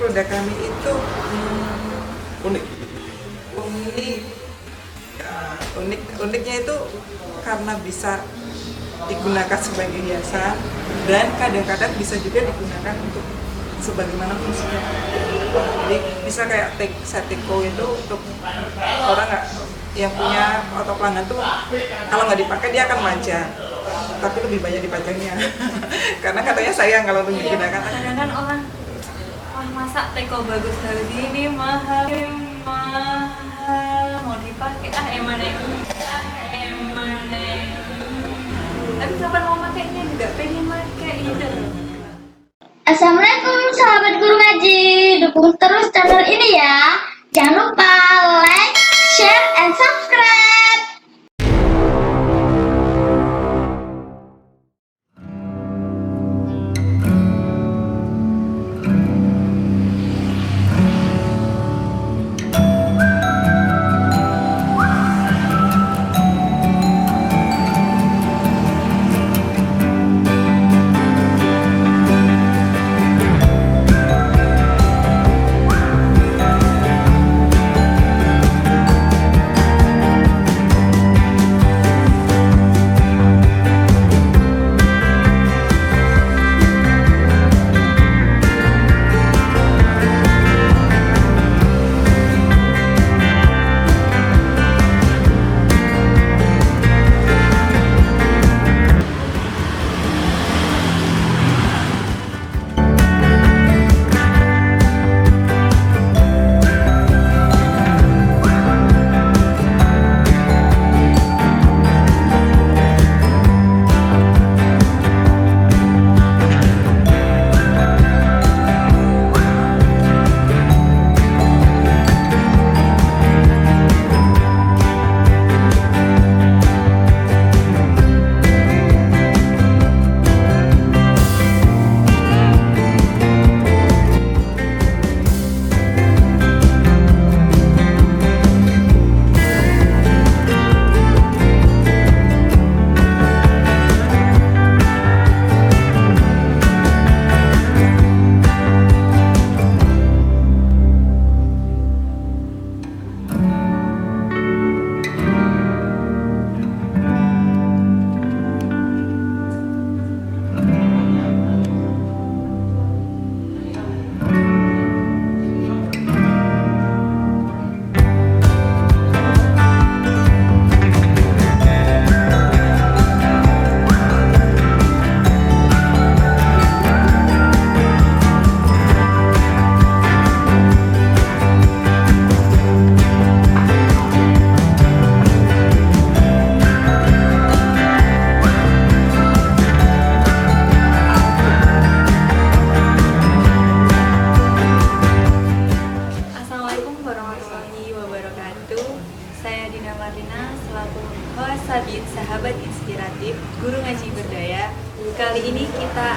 produk kami itu Unik. unik. Ya, uniknya itu karena bisa digunakan sebagai hiasan dan kadang-kadang bisa juga digunakan untuk sebagaimana fungsinya. Jadi bisa kayak setiko itu untuk orang yang punya atau pelanggan tuh kalau nggak dipakai dia akan manja, tapi lebih banyak dipajangnya karena katanya sayang kalau untuk digunakan. Kadang-kadang orang masa teko bagus dari ini mahal mau dipakai emang tapi kapan mau pakainya juga pengen pakai gitu. Assalamualaikum sahabat guru ngaji, dukung terus channel ini ya. Jangan lupa like, share, and subscribe. Assalamualaikum warahmatullahi wabarakatuh. Saya Dina Marlina selaku host Sabit Sahabat Inspiratif Guru Ngaji Berdaya. Kali ini kita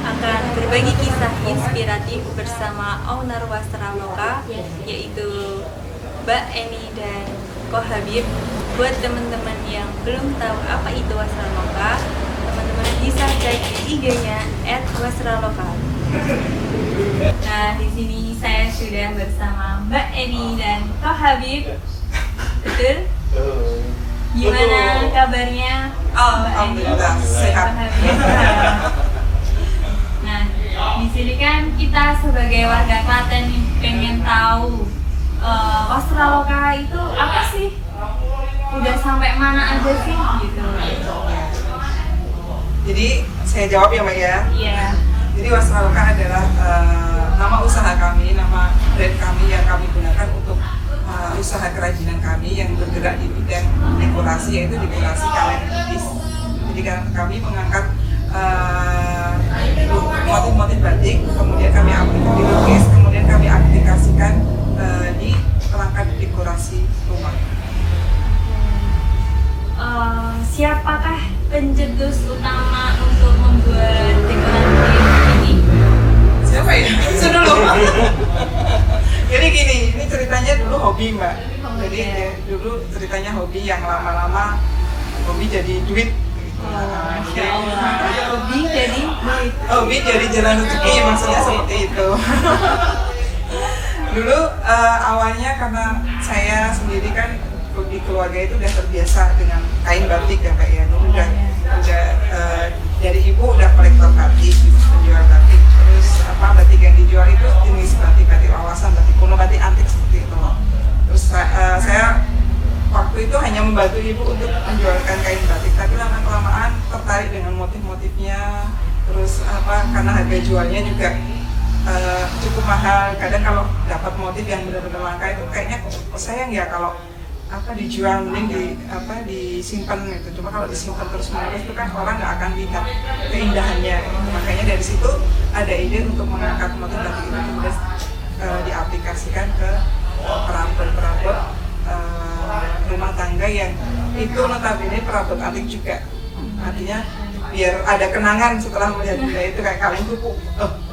akan berbagi kisah inspiratif bersama owner Wasra Loka, yaitu Mbak Eni dan Ko Habib. Buat teman-teman yang belum tahu apa itu Wasra Loka, teman-teman bisa cek di IG-nya @wasraloka. Nah, di sini saya sudah bersama Mbak Eni dan Ko Habib. Betul? Gimana kabarnya? Alhamdulillah sehat. Ko Habib? Nah, di sini kan kita sebagai warga Klaten nih pengen tahu Wasra Loka itu apa sih? Udah sampai mana aja sih gitu? Jadi saya jawab ya Mbak ya. Iya. Jadi Wasra Loka adalah nama usaha kami, nama brand kami yang kami gunakan untuk usaha kerajinan kami yang bergerak di bidang dekorasi, yaitu dekorasi kalender. Jadi kami mengangkat motif-motif batik, kemudian kami dilukis, kemudian kami aplikasikan di perangkat dekorasi rumah. Siapakah pencetus utama untuk membuat dekorasi ini? Siapa ya? Itu dulu. Jadi gini, ini ceritanya dulu hobi Mbak. Jadi dulu ceritanya hobi yang lama-lama hobi jadi duit. Masya Allah. Hobi jadi duit. Hobi jadi jalan rezeki, maksudnya seperti itu. Dulu awalnya karena saya sendiri kan di keluarga itu udah terbiasa dengan kain batik ya Kak ya. Dulu udah dari ibu udah kolektor batik, penjual batik. Terus batik yang dijual itu jenis batik lawasan, batik kuno, batik antik seperti itu. Terus saya waktu itu hanya membantu ibu untuk menjualkan kain batik, tapi lama-kelamaan tertarik dengan motif-motifnya. Terus karena harga jualnya juga cukup mahal. Kadang kalau dapat motif yang benar-benar langka itu kayaknya sayang ya kalau dijual, mending disimpan gitu. Cuma kalau disimpan terus-menerus itu kan orang nggak akan lihat keindahannya. Makanya dari situ ada ide untuk mengangkat motif batik itu kemudian diaplikasikan ke perabot-perabot rumah tangga yang itu notabene perabot antik juga. Artinya biar ada kenangan setelah melihat benda itu, kayak kaleng kuku.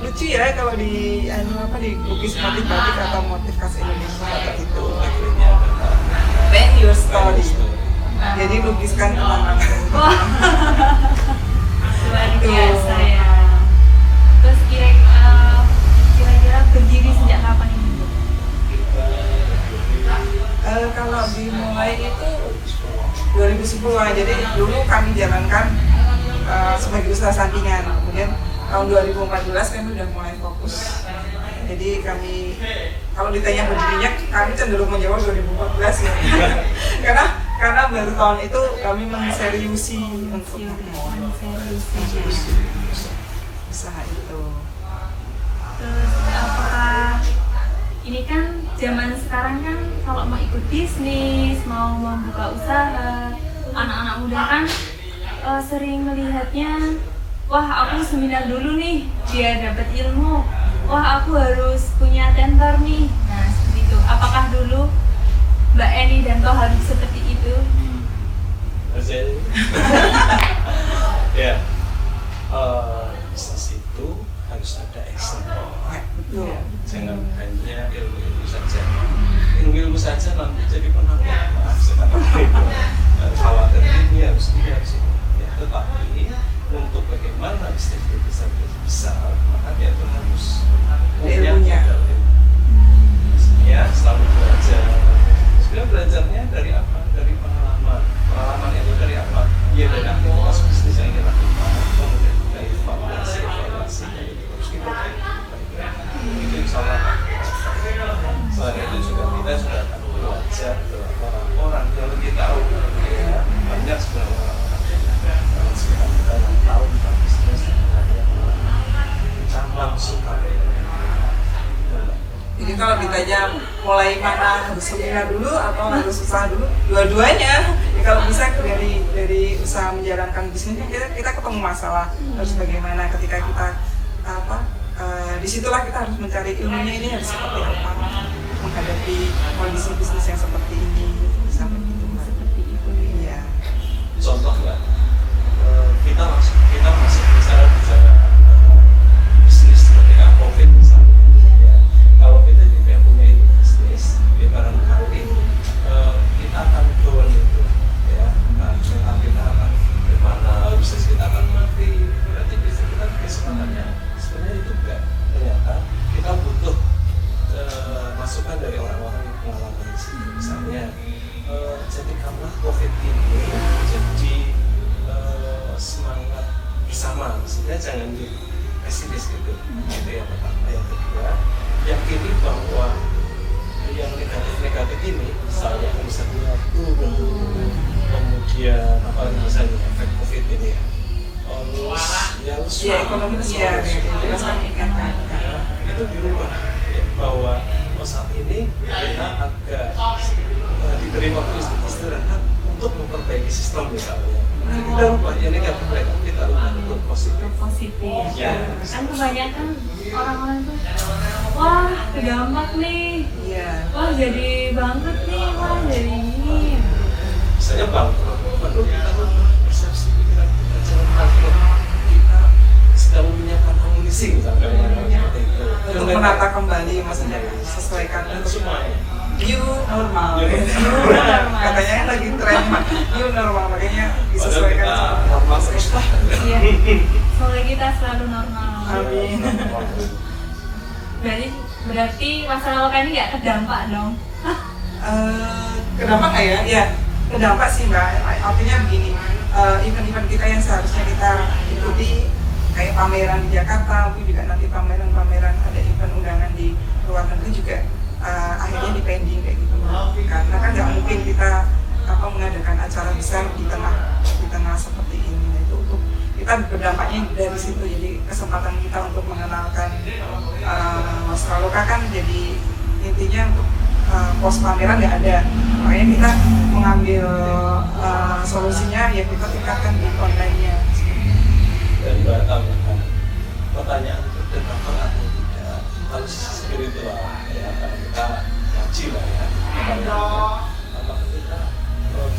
Lucu ya kalau dilukis motif batik atau motif khas Indonesia kayak gitu. Paint your story. Jadi lukiskan kenangan. Luar biasa ya. Terus kira-kira berdiri sejak kapan ini? Kalau dimulai itu 2010-an. Jadi dulu kami jalankan sebagai usaha sampingan. Kemudian tahun 2014 kami udah mulai fokus. Jadi kami, kalau ditanya berdirinya, kami cenderung menjawab 2014 ya. karena baru tahun itu kami menseriusi untuk usaha itu. Terus apakah ini kan zaman sekarang kan kalau mau ikut bisnis, mau membuka usaha, anak-anak muda kan sering melihatnya, wah aku seminar dulu nih biar dapat ilmu, wah aku harus punya tentor nih. Nah seperti itu. Apakah dulu Mbak Eni dan Toh harus seperti itu? Ya, bisnis itu harus ada action. Betul. Jangan hanya ilmu saja. Ilmu saja nanti jadi penakut. Sekarang itu khawatir ini harus ini. Ya, tetapi untuk bagaimana bisnis itu bisa besar, maka dia itu harus ilmunya. Ya, selalu belajar. Sebenarnya belajarnya dari apa? Dari pengalaman. Pengalaman itu dari apa? Ya dari aktivitas bisnis yang kita lakukan. Kemudian dari evaluasi, terus kita itu insya Allah. Selain itu juga kita sudah akan belajar dari orang-orang yang lebih tahu. Ya, banyak sebenarnya orang-orang yang sekitar kita yang tahu tentang bisnis, cabang suka. Jadi kalau ditanya mulai mana, harus seminar dulu atau harus usaha dulu, dua-duanya. Ya, kalau bisa dari usaha menjalankan bisnis kita ketemu masalah harus bagaimana ketika kita disitulah kita harus mencari ilmunya, ini harus seperti apa menghadapi kondisi bisnis yang seperti ini, sampai gitu Mbak. Seperti itu. Iya. Contoh Mbak, kita masih bicara bisnis ketika COVID misalnya. Ya, kalau kita juga punya bisnis, ya barangkali kita akan down itu, ya. Kita akan bagaimana bisnis kita akan mati. Berarti bisnis kita kesempatannya sebenarnya itu enggak. Ternyata kita butuh masukan dari orang-orang yang pengalaman di sini. Misalnya, jadikanlah COVID ini jadi semangat bersama. Maksudnya jangan di pesimis gitu. Itu yang pertama. Yang kedua, yakini bahwa yang negatif ini, misalnya misalnya turun, kemudian misalnya efek COVID ini ya. Terus yang Ekonomi ya, itu dirubah ya, bahwa saat ini kita agak diberi waktu istirahat untuk memperbaiki sistem misalnya. Kita rubah yang negatif kita rubah untuk positif. Ya. Kan kebanyakan orang-orang tuh, wah terdampak nih, wah jadi bangkrut nih, wah jadi ini. Misalnya bangkrut, perlu kita rubah persepsi pikiran kita, jangan bangkrut. Kita sedang menyiapkan amunisi misalnya seperti itu. Untuk menata kembali, maksudnya sesuaikan Dan semuanya. new normal. Katanya kan lagi tren new normal, makanya disesuaikan sama normal terus lah. Iya. Semoga kita selalu normal. Amin. Berarti Berarti masalah lokal ini nggak terdampak dong? Kedampak nggak ya? Ya, kedampak sih Mbak. Artinya begini, event-event kita yang seharusnya kita ikuti kayak pameran di Jakarta, mungkin juga nanti pameran-pameran ada event undangan di luar negeri juga akhirnya di pending kayak gitu. Karena kan nggak mungkin kita mengadakan acara besar di tengah seperti ini. Nah, itu untuk kita berdampaknya dari situ. Jadi kesempatan kita untuk mengenalkan Wastraloka kan jadi intinya untuk pos pameran nggak ada, makanya kita mengambil solusinya ya kita tingkatkan di online-nya. Dan bertambahkan pertanyaan itu terdampak atau tidak harus spiritual ya, karena kita ngaji lah ya. Apakah kita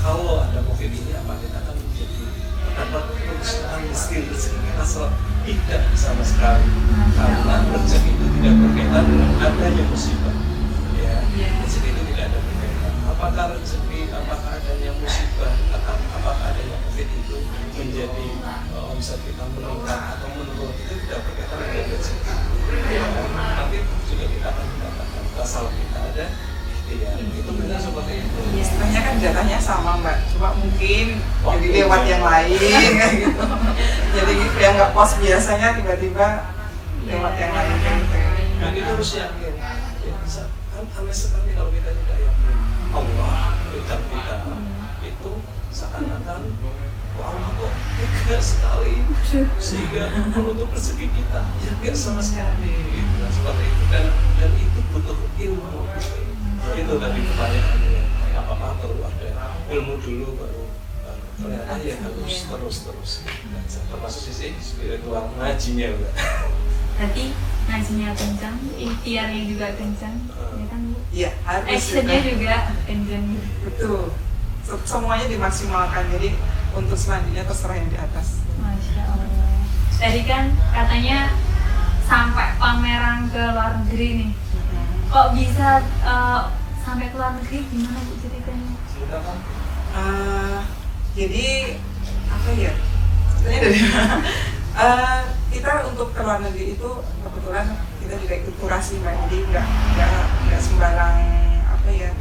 kalau ada COVID ini apa kita akan menjadi terdapat perusahaan miskin rezeki kita tidak sama sekali, karena rezeki itu tidak berkaitan dengan adanya musibah. Rezeki itu tidak ada perbedaan. Apakah rezeki, apakah adanya musibah, atau apakah adanya COVID itu menjadi omset kita meningkat atau menurun, itu tidak berkaitan dengan rezeki. Tapi juga kita akan mendapatkan asal kita ada ikhtiar. Itu benar seperti itu. Istilahnya kan datanya sama Mbak, cuma mungkin jadi lewat yang lain kayak gitu. Jadi yang nggak pos biasanya tiba-tiba lewat yang lain gitu. Dan itu harus yakin. Ya, aneh sekali kalau kita tidak yakin Allah berikan kita itu seakan-akan Allah kok tega sekali sehingga menutup rezeki kita ya nggak sama sekali gitu, seperti itu. Dan itu butuh ilmu. Itu tadi pertanyaannya, apakah perlu ada ilmu dulu baru ternyata ya harus terus termasuk sisi spiritual ngajinya juga. Berarti ngajinya kencang, ikhtiarnya juga kencang, ya kan Bu? Iya, harus. Actionnya juga kencang. Betul. Semuanya dimaksimalkan. Jadi untuk selanjutnya terserah yang di atas. Masya Allah. Tadi kan katanya sampai pameran ke luar negeri nih. Kok bisa sampai ke luar negeri? Gimana Bu ceritanya? Sudah kan? Jadi apa ya? Sebenarnya dari kita untuk ke luar negeri itu kebetulan kita juga ikut kurasi Mbak. Jadi nggak sembarang apa ya,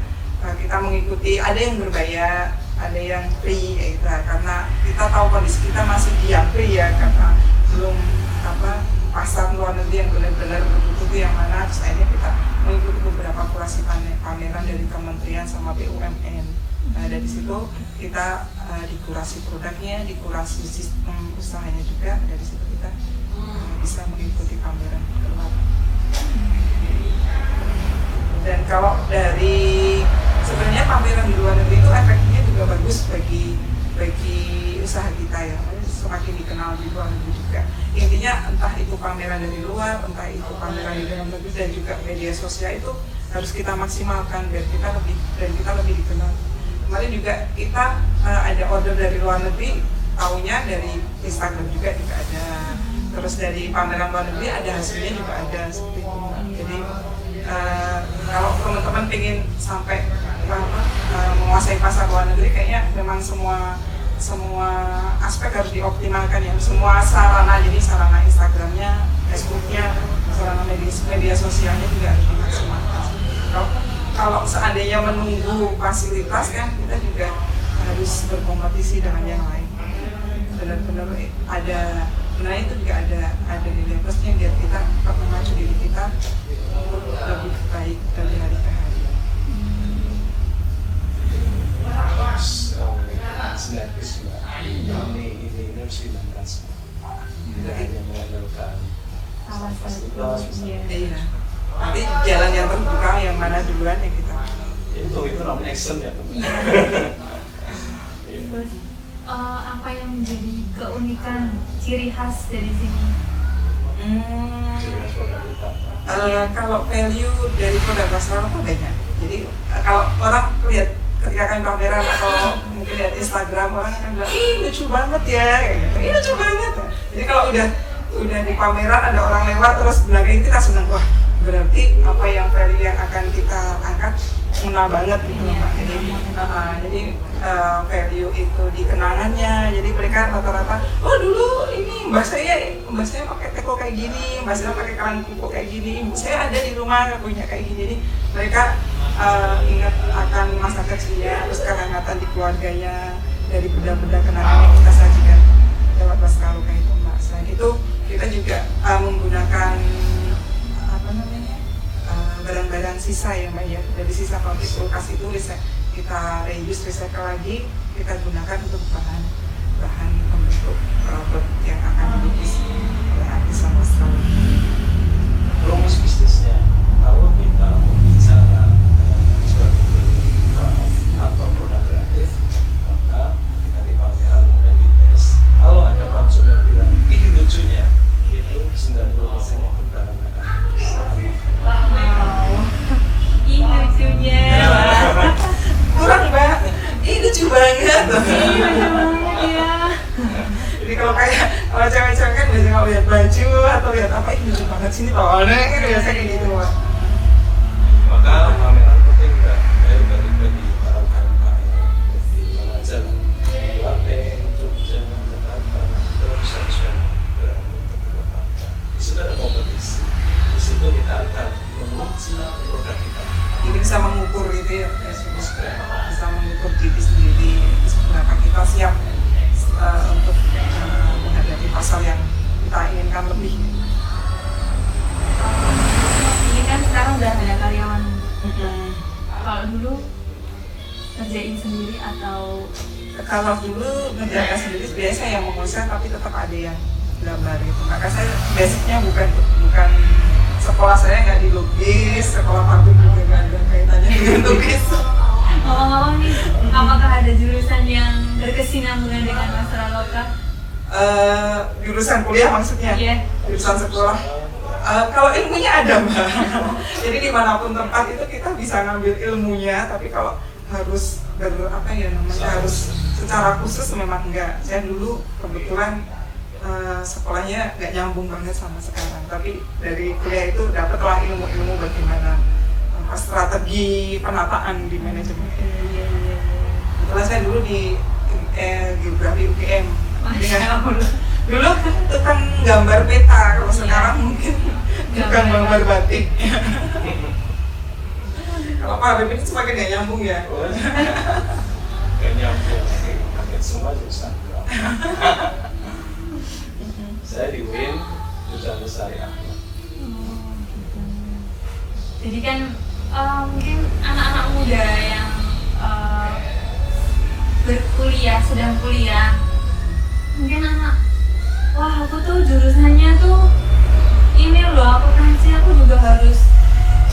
kita mengikuti, ada yang berbayar, ada yang free gitu, karena kita tahu kondisi kita masih free ya, karena belum pasar luar negeri yang benar-benar betul yang mana. Terus akhirnya kita mengikuti beberapa kurasi pameran dari kementerian sama BUMN. Nah, dari situ kita dikurasi produknya, dikurasi sistem usahanya juga. Dari situ kita bisa mengikuti pameran keluar. Dan kalau dari sebenarnya pameran di luar negeri itu efeknya juga bagus bagi usaha kita ya, semakin dikenal di luar negeri juga. Intinya entah itu pameran dari luar, entah itu pameran di dalam negeri, dan juga media sosial itu harus kita maksimalkan biar kita lebih dikenal. Kemarin juga kita ada order dari luar negeri, taunya dari Instagram juga ada. Terus dari pameran luar negeri ada hasilnya juga ada seperti itu. Jadi kalau teman-teman pengen sampai menguasai pasar luar negeri, kayaknya memang semua aspek harus dioptimalkan ya. Semua sarana, jadi sarana Instagramnya, Facebooknya, sarana media sosialnya juga harus dimaksimalkan. Kalau seandainya menunggu fasilitas kan kita juga harus berkompetisi dengan yang lain. Benar-benar ada, nah itu juga ada nilai plusnya biar kita memacu diri kita untuk lebih baik dari hari ke hari. Sinergis Mbak, ini harus dilakukan semua. Tidak hanya mengandalkan fasilitas. Iya. Nanti jalan yang terbuka yang mana duluan ya kita. Itu namanya action ya teman. Terus apa yang menjadi keunikan ciri khas dari sini? Kalau value dari produk Wastraloka banyak. Jadi kalau orang lihat ketika kami pameran atau mungkin lihat Instagram, orang akan bilang, ih lucu banget ya, kayak gitu. Ih lucu banget. Jadi kalau udah di pameran ada orang lewat terus bilang kayak gitu, kita senang, wah berarti apa yang value yang akan kita angkat ngena banget gitu loh Mbak. Jadi value itu di kenangannya. Jadi mereka rata-rata, oh dulu ini mbak saya pakai teko kayak gini, mbak saya pakai keran kuku kayak gini, ibu saya ada di rumah punya kayak gini. Jadi mereka ingat akan masa kecilnya, terus kehangatan di keluarganya dari benda-benda kenangan yang kita sajikan lewat tas kalau kayak itu Mbak. Selain itu kita juga menggunakan barang-barang sisa ya Mbak ya, dari sisa pabrik kulkas itu kita reuse, recycle lagi, kita gunakan untuk bahan pembentuk robot yang akan dilukis oleh artis Australia. Rumus bisnisnya, kalau kita berbicara suatu produk atau produk kreatif, maka kita di pameran kemudian dites. Kalau ada konsumen bilang ini lucunya, itu 90%-nya barang akan Wow, ini lucunya. Kurang Mbak, ini lucu banget. Iya. Jadi kalau cewek-cewek kan biasanya kalau lihat baju atau lihat apa, ini lucu banget sini bawahnya kan biasanya kayak gitu Mbak. maka pameran penting nggak bagi para UMKM di mana aja lah, Klaten, Jogja, Jakarta, terus harus berkembang. Di situ ada kompetisi, di situ kita akan menguji produk kita. Jadi bisa mengukur gitu ya, bisa mengukur diri sendiri seberapa kita siap untuk menghadapi pasar yang kita inginkan lebih. Ini kan sekarang udah ada karyawan. Kalau dulu kerjain sendiri atau Kalau dulu mengerjakan sendiri biasa yang mengusir, tapi tetap ada yang gambar gitu. Maka saya basicnya bukan sekolah saya nggak di lukis, sekolah pabrik juga nggak ada kaitannya dengan lukis. ngomong-ngomong nih, apakah ada jurusan yang berkesinambungan dengan masalah lokal? Jurusan kuliah maksudnya? Iya. Jurusan sekolah. Kalau ilmunya ada Mbak. Jadi dimanapun tempat itu kita bisa ngambil ilmunya, tapi kalau harus harus secara khusus memang enggak. Saya dulu kebetulan sekolahnya nggak nyambung banget sama sekarang, tapi dari kuliah itu dapatlah ilmu-ilmu bagaimana strategi penataan di manajemen. Kebetulan saya dulu di geografi UGM. Dulu tukang gambar peta, kalau sekarang mungkin tukang gambar batik. Kalau Pak Habib ini semakin gak nyambung ya? Gak nyambung, kaget semua jurusan. Saya di UIN, jurusan syariah. Jadi kan mungkin anak-anak muda yang sedang kuliah, mungkin wah aku tuh jurusannya tuh ini loh, aku juga harus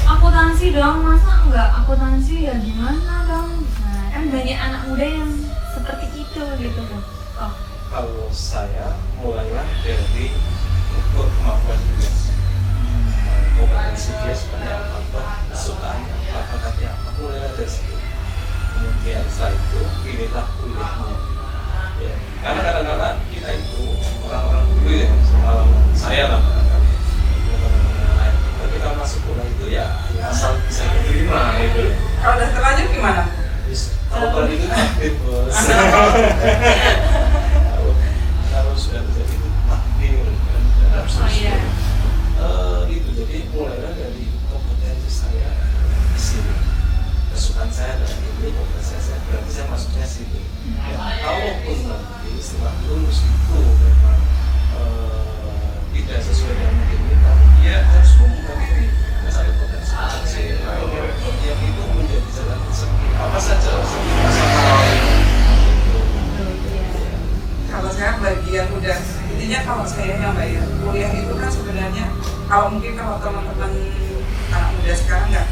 akuntansi dong, masa enggak akuntansi ya gimana dong. Nah kan banyak anak muda yang seperti itu gitu kan. Kalau saya mulailah dari ukur kemampuan dia, kompetensi dia seperti apa, kesukaannya apa, bakatnya apa, mulailah dari situ. Kemudian setelah itu pilihlah kuliahnya. Ya. Karena kadang-kadang kita itu orang-orang dulu ya, pengalaman saya lah barangkali, kita masuk kuliah itu ya asal bisa diterima gitu. Kalau udah terlanjur gimana? Kalau tadi itu takdir bos. Kalau sudah terjadi itu takdir dan harus itu. Jadi mulailah dari kompetensi saya di sini, kesukaan saya dan ini kompetensi saya, berarti saya masuknya sini. Ya, kalaupun nanti setelah lulus itu memang tidak sesuai dengan kita, ya harus membuka diri mencari potensi lainnya yang itu menjadi jalan rezeki. Apa saja rezeki Kalau saya bagian udah, intinya kalau saya yang bayar kuliah itu kan sebenarnya, kalau mungkin kalau teman-teman anak muda sekarang nggak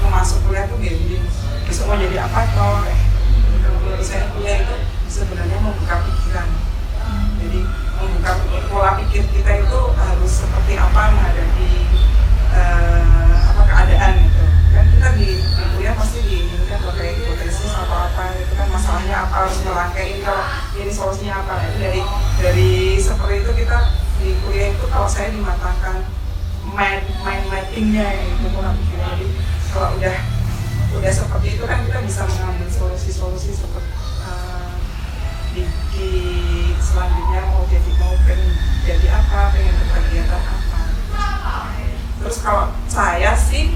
mau masuk kuliah tuh gini, besok mau jadi apa kalau menurut saya kuliah itu sebenarnya membuka pikiran. Jadi membuka pola pikir kita itu harus seperti apa menghadapi keadaan gitu. Kan kita di kuliah pasti diinginkan pakai hipotesis atau apa itu kan masalahnya apa, harus ngerangkain kalau ini solusinya apa. Itu dari seperti itu kita di kuliah itu kalau saya dimatangkan mind mappingnya itu pola pikirnya. Jadi kalau udah ya seperti itu kan kita bisa mengambil solusi-solusi seperti di selanjutnya mau pengen jadi apa, pengen berkegiatan apa. Terus kalau saya sih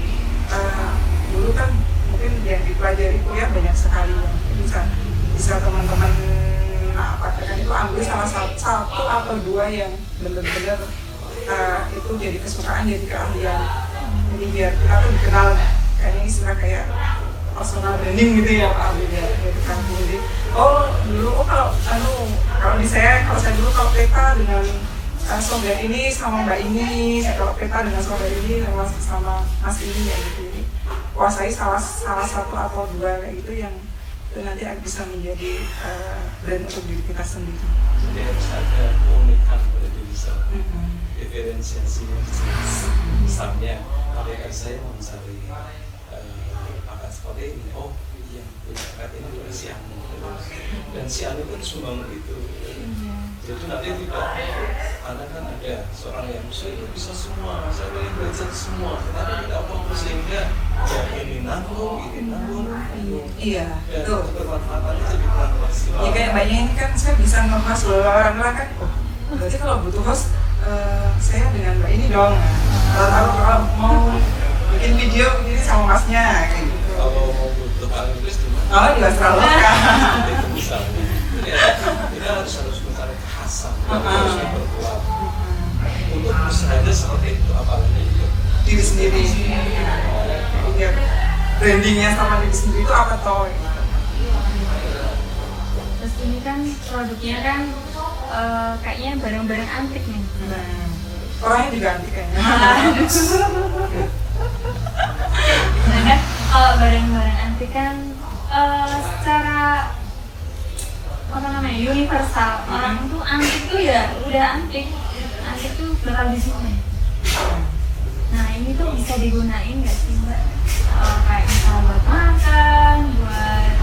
dulu kan mungkin yang dipelajari kuliah banyak sekali ya, bisa teman-teman katakan itu ambil salah satu atau dua yang benar-benar itu jadi kesukaan, jadi keahlian. Jadi biar kita tuh dikenal, kayaknya istilah kayak personal branding gitu ya Pak Abid ya, di kampung. Jadi dulu kalau saya dulu kalau peta dengan saudara ini sama mbak ini, kalau peta dengan saudara ini sama mas ini ya gitu. Jadi kuasai salah satu atau dua kayak gitu yang itu nanti bisa menjadi brand untuk diri kita sendiri. Jadi harus ada keunikan pada diri sendiri, diferensiasi. Misalnya, ketika saya mau mencari bakat seperti ini, oh iya, punya bakat ini adalah si Anu, dan si Anu itu harus membangun itu. Jadi nanti tidak, karena kan ada seorang yang muslim bisa semua, saya ingin belajar semua, tetapi tidak apa-apa sehingga ya ini nanggung. Iya, itu betul. kebermanfaatannya jadi kurang maksimal. Ya kayak mbaknya ini kan saya bisa nge-host orang-orang kan, berarti kalau butuh host saya dengan mbak ini dong. Kalau mau bikin video begini sama masnya kayak gitu. Kalau mau butuh Inggris gimana? Oh di Australia. Itu misalnya. Jadi kita harus mencari kekhasan, harus berkuat. Untuk usahanya seperti itu, apalagi itu Diri sendiri. Ya, brandingnya sama diri sendiri itu apa toh? Terus ini kan produknya kan kayaknya barang-barang antik nih. Orangnya diganti kayaknya. Nah kan kalau barang-barang antik kan secara apa namanya universal, orang tuh antik tuh ya udah antik tuh bakal disimpan. Nah ini tuh bisa digunain nggak sih mbak? Kayak misal buat makan, buat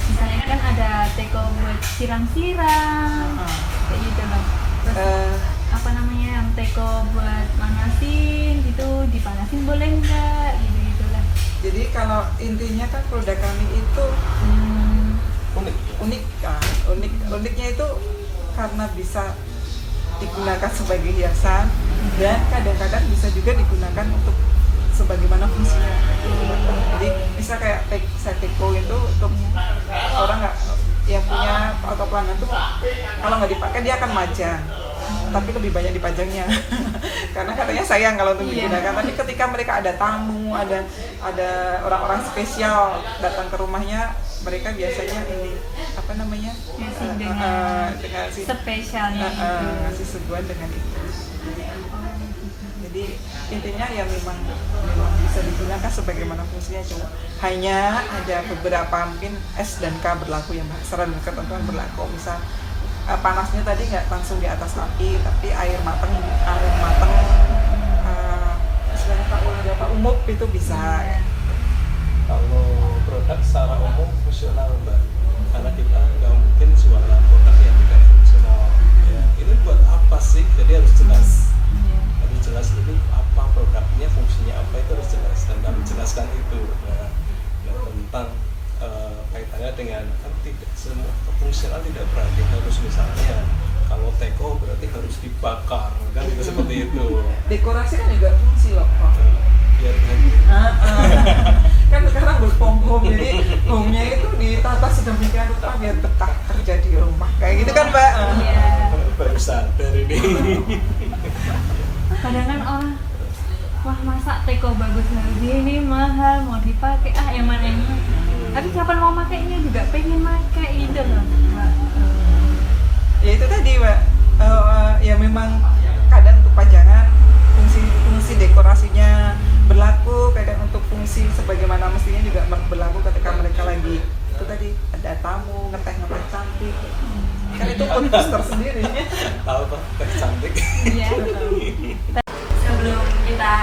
misalnya kan ada teko buat siram-siram kayak gitu bang. Terus apa namanya yang teko buat manasin gitu, dipanasin boleh nggak gitu lah. Jadi kalau intinya kan produk kami itu uniknya itu karena bisa digunakan sebagai hiasan dan kadang-kadang bisa juga digunakan untuk sebagaimana fungsinya. Jadi bisa kayak teko itu untuk orang nggak yang punya atau pelanggan tuh kalau nggak dipakai dia akan majang, tapi lebih banyak dipajangnya karena katanya sayang kalau untuk digunakan. Tapi ketika mereka ada tamu, ada orang-orang spesial datang ke rumahnya, mereka biasanya ini apa namanya dengan si spesialnya ngasih suguhan dengan itu. Jadi intinya ya memang bisa digunakan sebagaimana fungsinya, cuma hanya ada beberapa mungkin S dan K berlaku ya mbak, saran dan ketentuan berlaku. Misal panasnya tadi nggak langsung di atas api, tapi air mateng istilahnya Pak umum itu bisa. Kalau produk secara umum fungsional mbak, karena kita nggak mungkin jualan produk yang tidak fungsional. Ya, itu buat apa sih? Jadi harus jelas ini apa produknya, fungsinya apa, itu harus jelas dan kami jelaskan itu. Nah tentang kaitannya dengan kan tidak semua fungsional, tidak berarti harus misalnya kalau teko berarti harus dibakar kan, itu seperti itu. Dekorasi kan juga fungsi loh Pak. Biar lagi kan sekarang berhome, jadi home-nya itu ditata sedemikian rupa biar betah kerja di rumah kayak gitu kan mbak. baru sadar ini. Kadang kan orang wah masa teko bagus lagi ini mahal mau dipakai yang mana ini, tapi kapan mau makainya juga pengen pakai gitu loh mbak. Ya itu tadi mbak, ya memang kadang untuk pajangan fungsi dekorasinya berlaku, kadang untuk fungsi sebagaimana mestinya juga berlaku ketika mereka lagi itu tadi ada tamu ngeteh cantik kan itu bonus tersendiri. Tahu kok cantik. Iya. Sebelum kita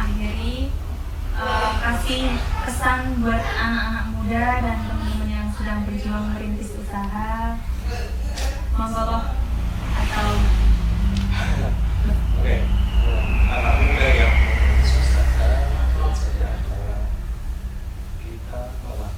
akhiri, kasih kesan buat anak-anak muda dan teman-teman yang sedang berjuang merintis usaha, monggo atau Oke, anak muda yang usaha kita malah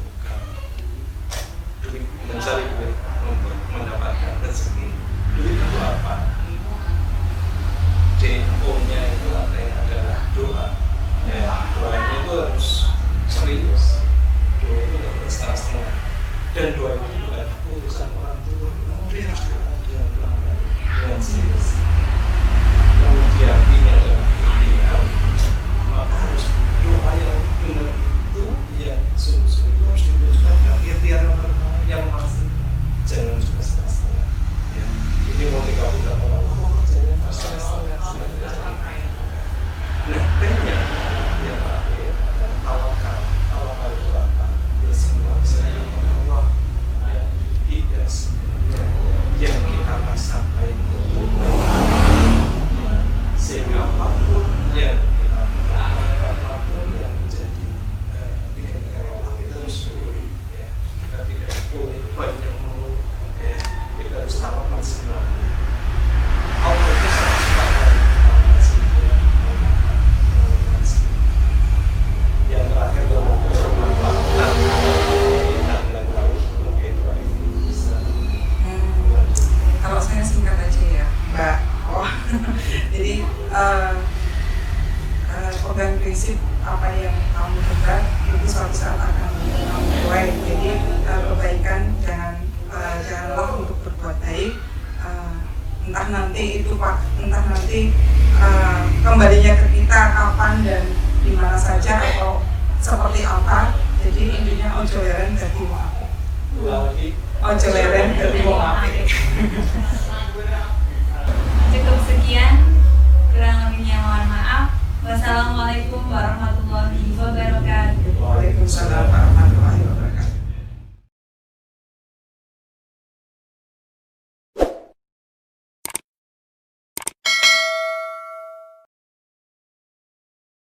yang kamu buat itu suatu saat akan kamu tuai. Jadi kebaikan janganlah untuk berbuat baik, entah nanti kembalinya ke kita kapan dan di mana saja atau seperti apa. Jadi intinya ojo leren dadi wong apik. Ojo leren dadi wong apik. Cukup sekian, kurang lebihnya mohon maaf. Wassalamualaikum warahmatullahi wabarakatuh. Waalaikumsalam warahmatullahi wabarakatuh.